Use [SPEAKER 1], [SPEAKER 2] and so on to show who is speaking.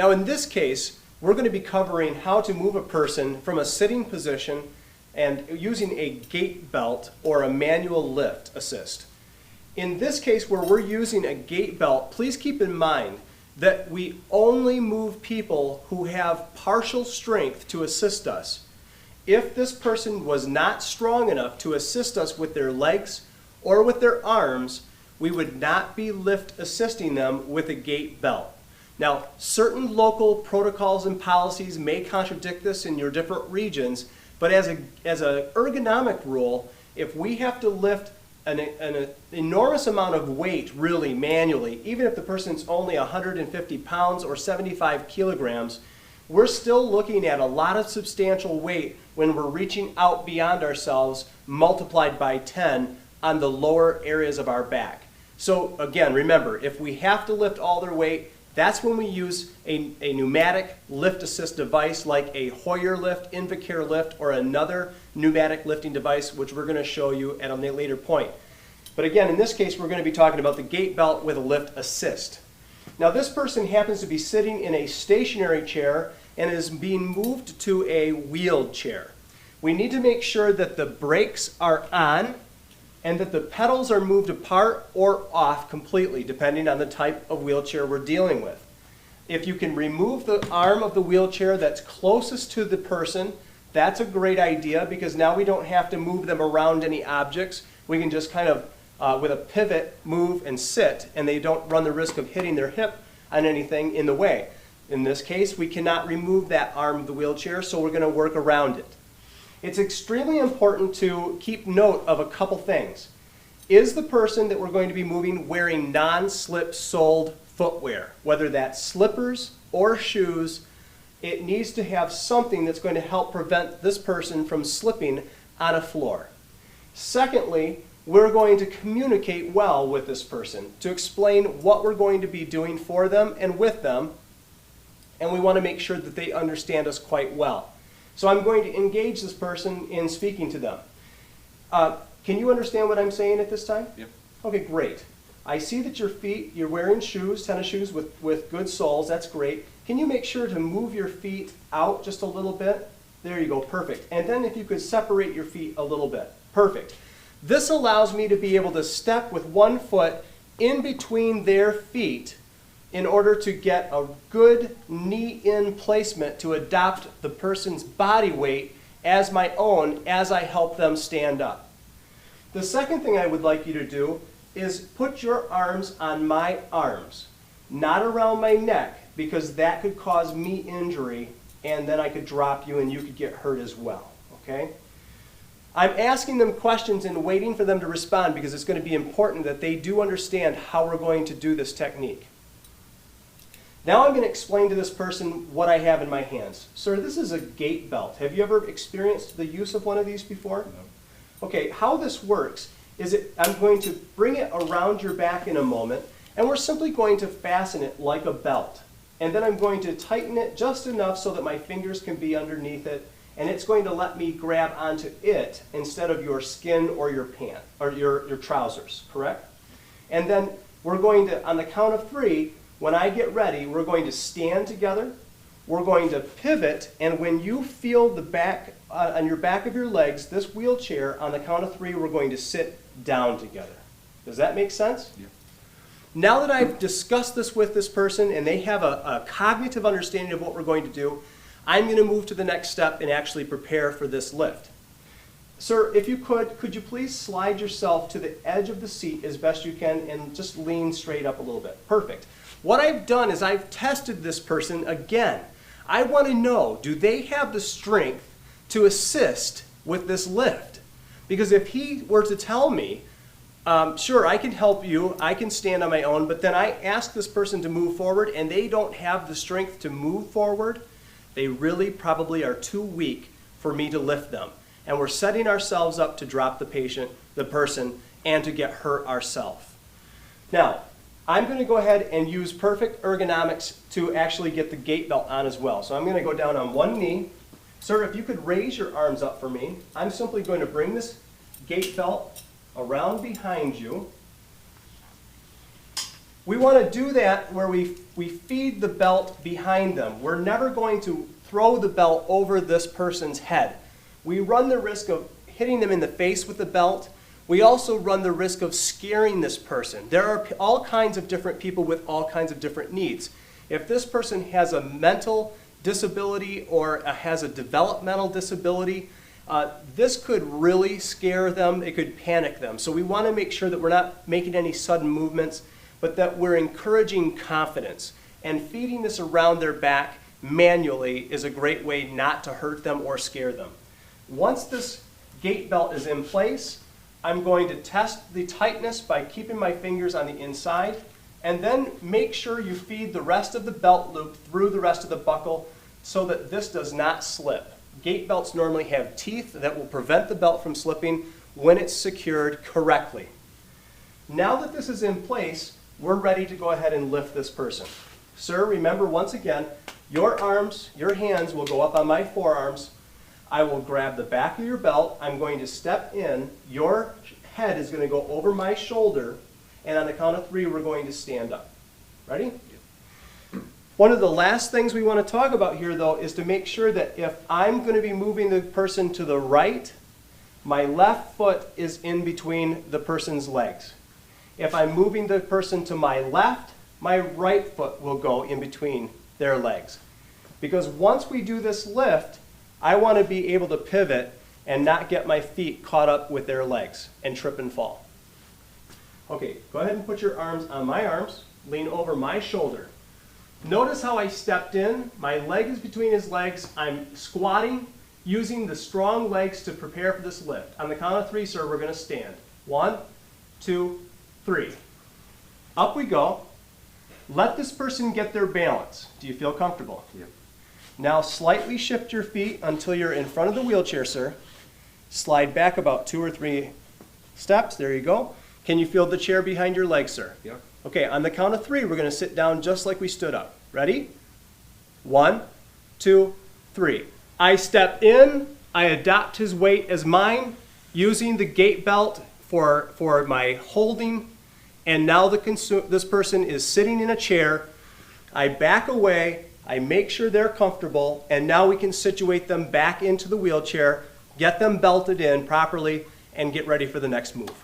[SPEAKER 1] Now in this case, we're going to be covering how to move a person from a sitting position and using a gait belt or a manual lift assist. In this case where we're using a gait belt, please keep in mind that we only move people who have partial strength to assist us. If this person was not strong enough to assist us with their legs or with their arms, we would not be lift assisting them with a gait belt. Now, certain local protocols and policies may contradict this in your different regions, but as an ergonomic rule, if we have to lift an enormous amount of weight really manually, even if the person's only 150 pounds or 75 kilograms, we're still looking at a lot of substantial weight when we're reaching out beyond ourselves multiplied by 10 on the lower areas of our back. So again, remember, if we have to lift all their weight, that's when we use a pneumatic lift assist device like a Hoyer lift, Invacare lift, or another pneumatic lifting device, which we're going to show you at a later point. But again, in this case, we're going to be talking about the gait belt with a lift assist. Now this person happens to be sitting in a stationary chair and is being moved to a wheeled chair. We need to make sure that the brakes are on and that the pedals are moved apart or off completely, depending on the type of wheelchair we're dealing with. If you can remove the arm of the wheelchair that's closest to the person, that's a great idea, because now we don't have to move them around any objects. We can just kind of, with a pivot, move and sit, and they don't run the risk of hitting their hip on anything in the way. In this case, we cannot remove that arm of the wheelchair, so we're going to work around it. It's extremely important to keep note of a couple things. Is the person that we're going to be moving wearing non-slip soled footwear? Whether that's slippers or shoes, it needs to have something that's going to help prevent this person from slipping on a floor. Secondly, we're going to communicate well with this person to explain what we're going to be doing for them and with them, and we want to make sure that they understand us quite well. So I'm going to engage this person in speaking to them. Can you understand what I'm saying at this time?
[SPEAKER 2] Yep.
[SPEAKER 1] Okay, great. I see that your feet, you're wearing shoes, tennis shoes with good soles. That's great. Can you make sure to move your feet out just a little bit? There you go, perfect. And then if you could separate your feet a little bit. Perfect. This allows me to be able to step with one foot in between their feet in order to get a good knee-in placement to adopt the person's body weight as my own as I help them stand up. The second thing I would like you to do is put your arms on my arms, not around my neck, because that could cause me injury, and then I could drop you and you could get hurt as well, okay? I'm asking them questions and waiting for them to respond, because it's going to be important that they do understand how we're going to do this technique. Now I'm going to explain to this person what I have in my hands. Sir, this is a gait belt. Have you ever experienced the use of one of these before? No. Okay, how this works is I'm going to bring it around your back in a moment, and we're simply going to fasten it like a belt. And then I'm going to tighten it just enough so that my fingers can be underneath it, and it's going to let me grab onto it instead of your skin or your pant or your trousers, correct? And then we're going to, on the count of 3, when I get ready, we're going to stand together, we're going to pivot, and when you feel the back, on your back of your legs, this wheelchair, on the count of 3, we're going to sit down together. Does that make sense?
[SPEAKER 2] Yeah.
[SPEAKER 1] Now that I've discussed this with this person and they have a cognitive understanding of what we're going to do, I'm going to move to the next step and actually prepare for this lift. Sir, if you could you please slide yourself to the edge of the seat as best you can and just lean straight up a little bit. Perfect. What I've done is I've tested this person again. I want to know, do they have the strength to assist with this lift? Because if he were to tell me, sure, I can help you, I can stand on my own, but then I ask this person to move forward and they don't have the strength to move forward, they really probably are too weak for me to lift them. And we're setting ourselves up to drop the person, and to get hurt ourselves. Now, I'm going to go ahead and use perfect ergonomics to actually get the gait belt on as well. So I'm going to go down on one knee. Sir, if you could raise your arms up for me, I'm simply going to bring this gait belt around behind you. We want to do that where we feed the belt behind them. We're never going to throw the belt over this person's head. We run the risk of hitting them in the face with the belt. We also run the risk of scaring this person. There are all kinds of different people with all kinds of different needs. If this person has a mental disability or has a developmental disability, this could really scare them. It could panic them. So we want to make sure that we're not making any sudden movements, but that we're encouraging confidence. And feeding this around their back manually is a great way not to hurt them or scare them. Once this gait belt is in place, I'm going to test the tightness by keeping my fingers on the inside, and then make sure you feed the rest of the belt loop through the rest of the buckle so that this does not slip. Gait belts normally have teeth that will prevent the belt from slipping when it's secured correctly. Now that this is in place, we're ready to go ahead and lift this person. Sir, remember once again, your hands will go up on my forearms. I will grab the back of your belt. I'm going to step in. Your head is going to go over my shoulder. And on the count of 3, we're going to stand up. Ready? One of the last things we want to talk about here, though, is to make sure that if I'm going to be moving the person to the right, my left foot is in between the person's legs. If I'm moving the person to my left, my right foot will go in between their legs. Because once we do this lift, I want to be able to pivot and not get my feet caught up with their legs and trip and fall. Okay, go ahead and put your arms on my arms, lean over my shoulder. Notice how I stepped in, my leg is between his legs, I'm squatting, using the strong legs to prepare for this lift. On the count of 3, sir, we're going to stand. 1, 2, 3. Up we go. Let this person get their balance. Do you feel comfortable?
[SPEAKER 2] Yep.
[SPEAKER 1] Now slightly shift your feet until you're in front of the wheelchair, sir. Slide back about 2 or 3 steps. There you go. Can you feel the chair behind your legs, sir?
[SPEAKER 2] Yeah.
[SPEAKER 1] Okay, on the count of 3, we're going to sit down just like we stood up. Ready? 1, 2, 3. I step in. I adopt his weight as mine, using the gait belt for my holding. And now this person is sitting in a chair. I back away. I make sure they're comfortable. And now we can situate them back into the wheelchair, get them belted in properly, and get ready for the next move.